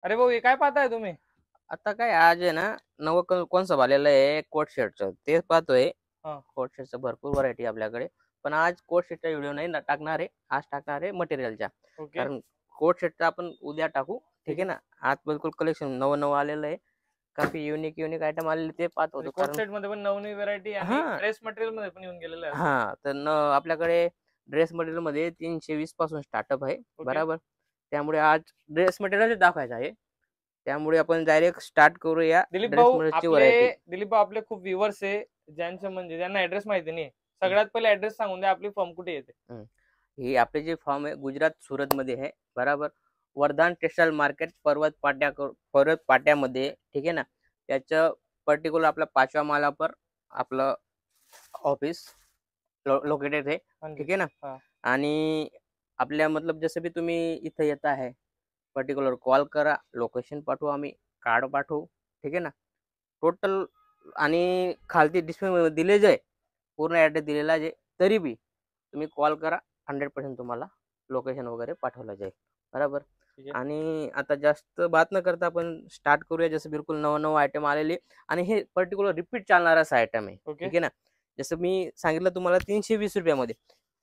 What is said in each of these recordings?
अरे भाऊ, हे काय पाहताय तुम्ही? आता काय आज आहे ना, नवं कॉन्सेप्ट आलेलं आहे कोट शर्टचं, तेच पाहतोय. हा. कोट शर्टचं भरपूर व्हरायटी आपल्याकडे. पण आज कोट शर्टचा व्हिडिओ नाही टाकणार आहे. आज टाकणार आहे मटेरियलच्या. ओके. कारण कोट शर्टचा आपण उद्या टाकू. ठीक ठीक आहे आहे. ना. आज बिलकुल कलेक्शन नवं नवं आलेलं आहे. काफी युनिक युनिक आयटम आलेले ते पाहत म्हणजे होतो. कोट कारण सेट मध्ये पण नवनवी व्हरायटी आणि हां, ड्रेस मटेरियल मध्ये पण येऊन गेलेलं आहे असं. हां. तर आपल्याकडे ड्रेस मटेरियलमध्ये 320 पासून स्टार्टअप आहे. ओके. बरोबर. त्यामुळे आज ड्रेस मटेरियलच दाखवायचं आहे. त्यामुळे आपण डायरेक्ट स्टार्ट करूया दिलीप ड्रेस भाऊ मटेरियलची आपले व्हरायटी. दिलीप भाऊ आपले खूप व्ह्युअर्स आहे, ज्यांचं म्हणजे ज्यांना ऍड्रेस माहिती नाही. सगळ्यात पहिले ऍड्रेस सांगून द्या, आपली फॉर्म कुठे येते. ही आपले जे फॉर्म आहे गुजरात सुरत मध्ये आहे. बरोबर. वर्धान टेक्सटाईल मार्केट पर्वत पाट्यामध्ये. ठीक आहे ना. त्याचं पर्टिक्युलर आपल्या 5व्या मालावर आपलं ऑफिस लोकेटेड आहे. म्हणजे ठीक आहे ना. हा. आणि आपल्या मतलब जसं की तुम्ही इथं येत आहे, पर्टिक्युलर कॉल करा, लोकेशन पाठवू, आम्ही कार्ड पाठवू. ठीक आहे ना. टोटल आणि खालती डिस्प्ले दिले जे पूर्ण ॲड्रेस दिलेला आहे, तरी बी तुम्ही कॉल करा, 100% तुम्हाला लोकेशन वगैरे पाठवलं जाईल. बरोबर. ठीक आहे. आणि आता जास्त बात न करता आपण स्टार्ट करूया. जसं बिलकुल नवं नवं आयटम आलेले आणि हे पर्टिक्युलर रिपीट चालणाराच आयटम आहे. ओके. ठीक आहे ना. जसं मी सांगितलं तुम्हाला 320 रुपयामध्ये.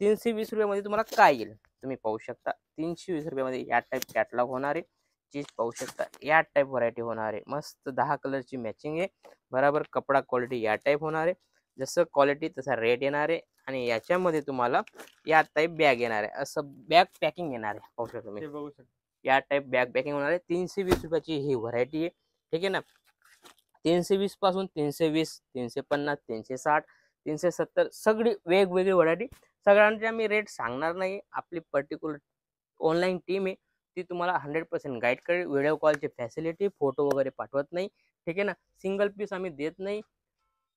320 रुपयामध्ये तुम्हाला काय येईल तुम्ही पाहू शकता. 320 रुपयामध्ये या टाईप कॅटलॉग होणार आहे. चीज पाहू शकता, या टाईप व्हरायटी होणार आहे. मस्त 10 कलरची मॅचिंग आहे. बरोबर. कपडा क्वालिटी या टाईप होणार आहे. जसं क्वालिटी तसा रेट येणार आहे. आणि याच्यामध्ये तुम्हाला या टाईप बॅग येणार आहे. असं बॅग पॅकिंग येणार आहे. पाहू शकता तुम्ही. ते बघू शकता. या टाईप बॅग पॅकिंग होणार आहे. 320 रुपयाची ही व्हरायटी आहे. ठीक आहे ना. 320 पासून 320, 350, 360, 370 सगळी वेगवेगळी व्हरायटी. सगळ्यांचे आम्ही रेट सांगणार नाही. आपली पर्टिक्युलर ऑनलाईन टीम आहे, ती तुम्हाला 100% गाईड करेल. व्हिडिओ कॉलची फॅसिलिटी, फोटो वगैरे पाठवत नाही. ठीक आहे ना. सिंगल पीस आम्ही देत नाही.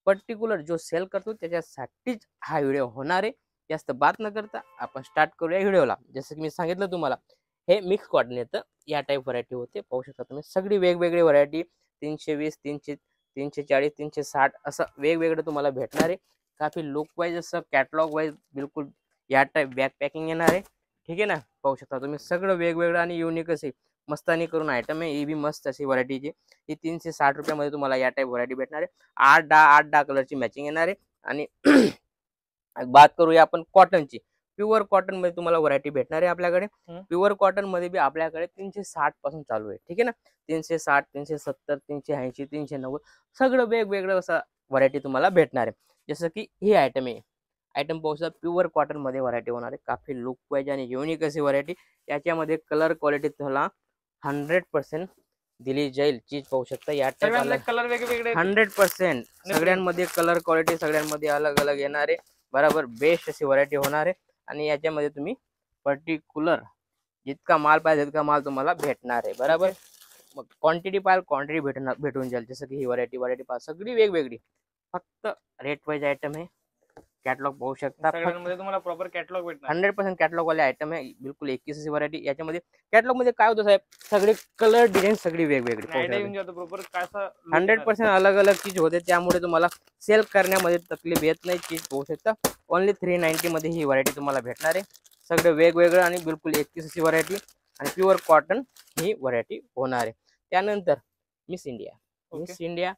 पर्टिक्युलर जो सेल करतो त्याच्यासाठीच हा व्हिडिओ होणार आहे. जास्त बात न करता आपण स्टार्ट करूया व्हिडिओला. जसं की मी सांगितलं तुम्हाला, हे मिक्स कॉटन येतं. या टाईप व्हरायटी होते. पाहू शकता तुम्ही सगळी वेगवेगळी व्हरायटी. 320, 340, 360 असं वेगवेगळं तुम्हाला भेटणार आहे. काफी लुक वाईज असं कॅटलॉग वाईज बिलकुल या टाईप बॅग पॅकिंग येणार आहे. ठीक आहे ना. पाहू शकता तुम्ही सगळं वेगवेगळं आणि युनिक असे मस्तानी करून आयटम आहे. ही बी मस्त अशी व्हरायटीची. ही 360 रुपयामध्ये तुम्हाला या टाईप व्हरायटी भेटणार आहे. 8-10 कलरची मॅचिंग येणार आहे. आणि बात करूया आपण कॉटनची. प्युअर कॉटन मध्ये तुम्हाला व्हरायटी भेटणार आहे आपल्याकडे. प्युअर कॉटन मध्ये बी आपल्याकडे 360 पासून चालू आहे. ठीक आहे ना. 360, 370, 380, 390 सगळं वेगवेगळं असं व्हरायटी तुम्हाला भेटणार आहे. जसं की ही आयटम आहे. आयटम पाहू शकता प्युअर कॉटन मध्ये व्हरायटी होणार आहे. काफी लुक वाईज आणि युनिक अशी व्हरायटी. याच्यामध्ये कलर क्वालिटी तुम्हाला 100% दिली जाईल. चीज पाहू शकता या टाईप सगळ्यांना अलग कलर वेगवेगळे येतील 100% आणि प्रिंट. सगळ्यांमध्ये कलर क्वालिटी सगळ्यांमध्ये अलग अलग येणार आहे. बरोबर. बेस्ट अशी व्हरायटी होणार आहे. आणि याच्यामध्ये तुम्ही पर्टिक्युलर जितका माल पाहिजे तितका माल तुम्हाला भेटणार आहे. बरोबर. मग क्वांटिटी पाहिजे क्वांटिटी भेटून जाईल. जसं की ही व्हरायटी पाहिजे सगळी वेगवेगळी. फक्त रेट वाईज आयटम आहे. कॅटलॉग पाहू शकता. फक्त सगळ्यांमध्ये तुम्हाला प्रॉपर कॅटलॉग भेटणार. 100% कॅटलॉग वाले आयटम आहे. बिलकुल 21 व्हरायटी. याच्यामध्ये कॅटलॉग मध्ये काय होतं साहेब, सगळे कलर डिझाईन सगळी वेगवेगळी पाहू आयडिया शकता. येऊन जातो प्रॉपर कसा लुक येणार आहे. 100% अलग अलग चीज होते. त्यामुळे तुम्हाला सेल करण्यामध्ये तकलीफ येत नाही. चीज पाहू शकता. ओनली 390 मध्ये ही व्हरायटी तुम्हाला भेटणार आहे. सगळं वेगवेगळं आणि बिलकुल 21 व्हरायटी आणि प्युअर कॉटन ही व्हरायटी होणार आहे. त्यानंतर Miss India. Okay. Miss India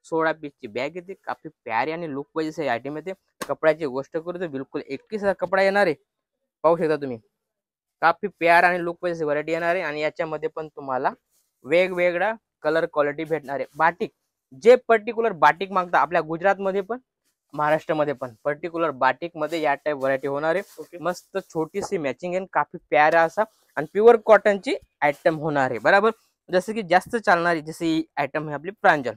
16 पीसची बॅग येते. काफी प्यारी आणि लुक वाईज असे आयटम येते. कपड्याची गोष्ट करू तर बिलकुल 21 कपडा येणार आहे. पाहू शकता तुम्ही. काफी प्यार आणि लुक वाईज व्हरायटी येणार आहे. आणि याच्यामध्ये पण तुम्हाला वेगवेगळा कलर क्वालिटी भेटणार आहे. बाटिक जे पर्टिक्युलर बाटिक मागता आपल्या गुजरातमध्ये पण महाराष्ट्रामध्ये पण पर्टिक्युलर बाटिक मध्ये या टाईप व्हरायटी होणार आहे. ओके. मस्त छोटीशी मॅचिंग आहे. काफी प्यारा असा आणि प्युअर कॉटनची आयटम होणार आहे. बरोबर. जसं की जास्त चालणारी जशी आयटम आहे आपली प्रांजल.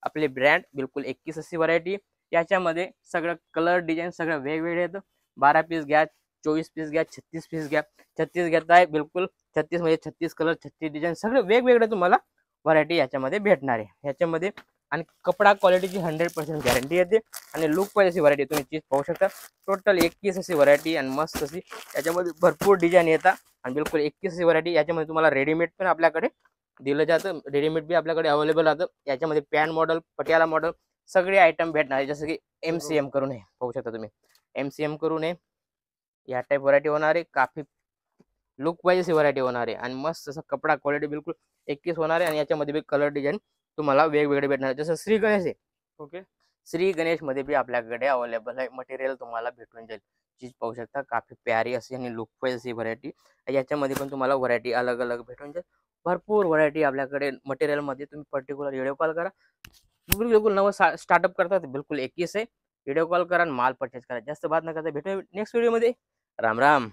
आपले ब्रँड बिलकुल 21 अशी व्हरायटी. याच्यामध्ये सगळं कलर डिझाईन सगळं वेगवेगळे येतं. 12 पीस घ्या, 24 पीस घ्या, 36 पीस घ्या. 36 घेताय बिलकुल 36 मध्ये 36 कलर 36 डिझाईन सगळं वेगवेगळे तुम्हाला व्हरायटी याच्यामध्ये भेटणार आहे. ह्याच्यामध्ये आणि कपडा क्वालिटीची 100% गॅरंटी येते. आणि लुक पाहिजे अशी व्हरायटी तुम्ही चीज पाहू शकता. टोटल 21 अशी व्हरायटी आणि मस्त अशी याच्यामध्ये भरपूर डिझाईन येतात. आणि बिलकुल 21 अशी व्हरायटी. याच्यामध्ये तुम्हाला रेडीमेड पण आपल्याकडे दिलं जातं. रेडीमेड बी आपल्याकडे अवेलेबल राहतं. याच्यामध्ये पॅन मॉडेल, पटियाला मॉडेल सगळे आयटम भेटणार आहे. जसं की MCM करून आहे. पाहू शकता तुम्ही. MCM करून आहे. या टाईप व्हरायटी होणार आहे. काफी लुक वाईज अशी व्हरायटी होणार आहे. आणि मस्त असा कपडा क्वालिटी बिलकुल 21 होणार आहे आणि याच्यामध्ये बी कलर डिझाईन तुम्हाला वेगवेगळे भेटणार आहे. जसं श्री गणेश आहे, ओके. श्री गणेश मध्ये बी आपल्याकडे अवेलेबल आहे मटेरियल, तुम्हाला भेटून जाईल. चीज पाहू शकता, काफी प्यारी अशी आणि लुकवाईज अशी व्हरायटी. याच्यामध्ये पण तुम्हाला व्हरायटी अलग अलग भेटून जाईल. भरपूर व्हरायटी आपल्याकडे मटेरियल मध्ये. तुम्ही पर्टिक्युलर व्हिडिओ कॉल करा. बिलकुल नवं स्टार्टअप करतात, बिलकुल 21 आहे. व्हिडिओ कॉल करा आणि माल परचेस करा. जास्त बात न करता भेटूया नेक्स्ट व्हिडिओ मध्ये. राम राम.